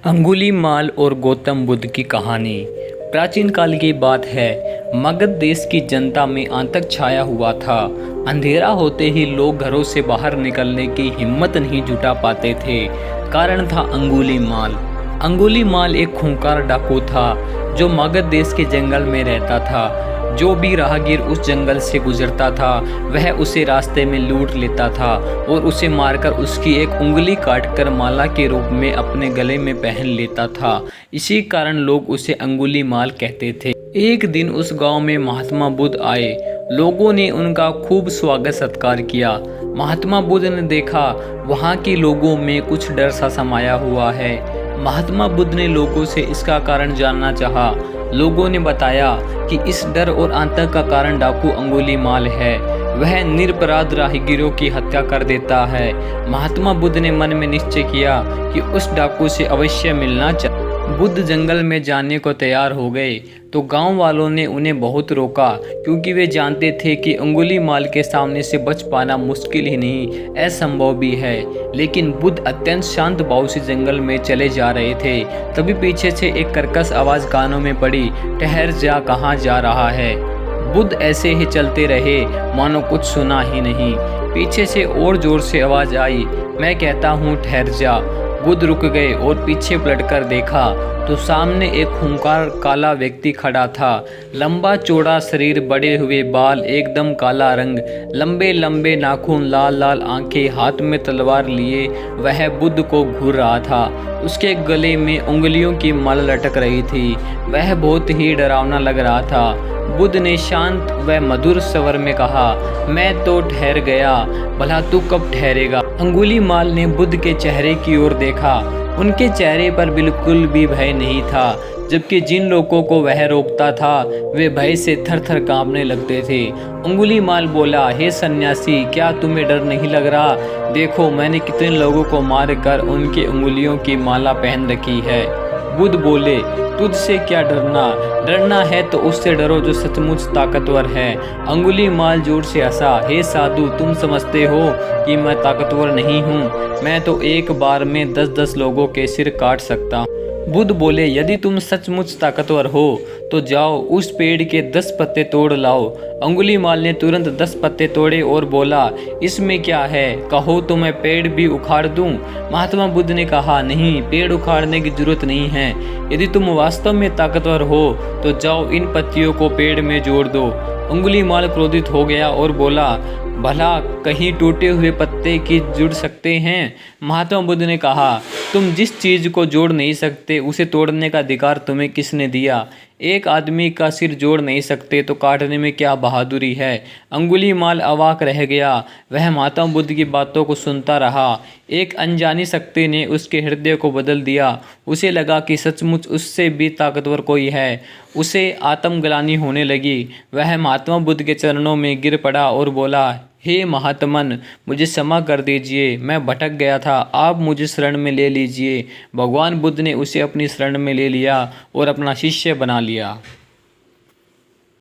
अंगुलीमाल और गौतम बुद्ध की कहानी प्राचीन काल की बात है। मगध देश की जनता में आतंक छाया हुआ था। अंधेरा होते ही लोग घरों से बाहर निकलने की हिम्मत नहीं जुटा पाते थे। कारण था अंगुलीमाल। अंगुलीमाल एक खूंखार डाकू था जो मगध देश के जंगल में रहता था। जो भी राहगीर उस जंगल से गुजरता था वह उसे रास्ते में लूट लेता था और उसे मारकर उसकी एक उंगली काटकर माला के रूप में अपने गले में पहन लेता था। इसी कारण लोग उसे अंगुलीमाल कहते थे। एक दिन उस गांव में महात्मा बुद्ध आए। लोगों ने उनका खूब स्वागत सत्कार किया। महात्मा बुद्ध ने देखा वहां के लोगों में कुछ डर सा समाया हुआ है। महात्मा बुद्ध ने लोगों से इसका कारण जानना चाहा। लोगों ने बताया कि इस डर और आतंक का कारण डाकू अंगुलीमाल है। वह निरपराध राहगीरों की हत्या कर देता है। महात्मा बुद्ध ने मन में निश्चय किया कि उस डाकू से अवश्य मिलना चाहिए। बुद्ध जंगल में जाने को तैयार हो गए तो गांव वालों ने उन्हें बहुत रोका, क्योंकि वे जानते थे कि अंगुलीमाल के सामने से बच पाना मुश्किल ही नहीं, असंभव भी है। लेकिन बुद्ध अत्यंत शांत भाव से जंगल में चले जा रहे थे। तभी पीछे से एक कर्कश आवाज़ कानों में पड़ी, ठहर जा, कहाँ जा रहा है। बुद्ध ऐसे ही चलते रहे मानो कुछ सुना ही नहीं। पीछे से और जोर से आवाज़ आई, मैं कहता हूँ ठहर जा। बुद्ध रुक गए और पीछे पलटकर देखा तो सामने एक खूंखार काला व्यक्ति खड़ा था। लंबा चौड़ा शरीर, बड़े हुए बाल, एकदम काला रंग, लंबे लंबे नाखून, लाल लाल आंखें, हाथ में तलवार लिए वह बुद्ध को घूर रहा था। उसके गले में उंगलियों की माला लटक रही थी। वह बहुत ही डरावना लग रहा था। बुद्ध ने शांत व मधुर स्वर में कहा, मैं तो ठहर गया, भला तू कब ठहरेगा। अंगुलीमाल ने बुद्ध के चेहरे की ओर देखा। उनके चेहरे पर बिल्कुल भी भय नहीं था, जबकि जिन लोगों को वह रोकता था वे भय से थर थर कांपने लगते थे। अंगुलीमाल बोला, हे सन्यासी, क्या तुम्हें डर नहीं लग रहा? देखो मैंने कितने लोगों को मार कर उनकी उंगलियों की माला पहन रखी है। बुद्ध बोले, तुझसे क्या डरना? डरना है तो उससे डरो जो सचमुच ताकतवर है। अंगुलीमाल जोर से हंसा, हे साधु, तुम समझते हो कि मैं ताकतवर नहीं हूँ? मैं तो एक बार में 10-10 लोगों के सिर काट सकता हूँ। बुद्ध बोले, यदि तुम सचमुच ताकतवर हो तो जाओ उस पेड़ के 10 पत्ते तोड़ लाओ। अंगुलीमाल ने तुरंत 10 पत्ते तोड़े और बोला, इसमें क्या है, कहो तो मैं पेड़ भी उखाड़ दूं। महात्मा बुद्ध ने कहा, नहीं, पेड़ उखाड़ने की जरूरत नहीं है। यदि तुम वास्तव में ताकतवर हो तो जाओ इन पत्तियों को पेड़ में जोड़ दो। अंगुलीमाल क्रोधित हो गया और बोला, भला कहीं टूटे हुए पत्ते की जुड़ सकते हैं? महात्मा बुद्ध ने कहा, तुम जिस चीज़ को जोड़ नहीं सकते उसे तोड़ने का अधिकार तुम्हें किसने दिया? एक आदमी का सिर जोड़ नहीं सकते तो काटने में क्या बहादुरी है? अंगुलीमाल अवाक रह गया। वह महात्मा बुद्ध की बातों को सुनता रहा। एक अनजानी शक्ति ने उसके हृदय को बदल दिया। उसे लगा कि सचमुच उससे भी ताकतवर कोई है। उसे आत्मग्लानि होने लगी। वह महात्मा बुद्ध के चरणों में गिर पड़ा और बोला, हे महात्मन, मुझे क्षमा कर दीजिए, मैं भटक गया था, आप मुझे शरण में ले लीजिए। भगवान बुद्ध ने उसे अपनी शरण में ले लिया और अपना शिष्य बना लिया।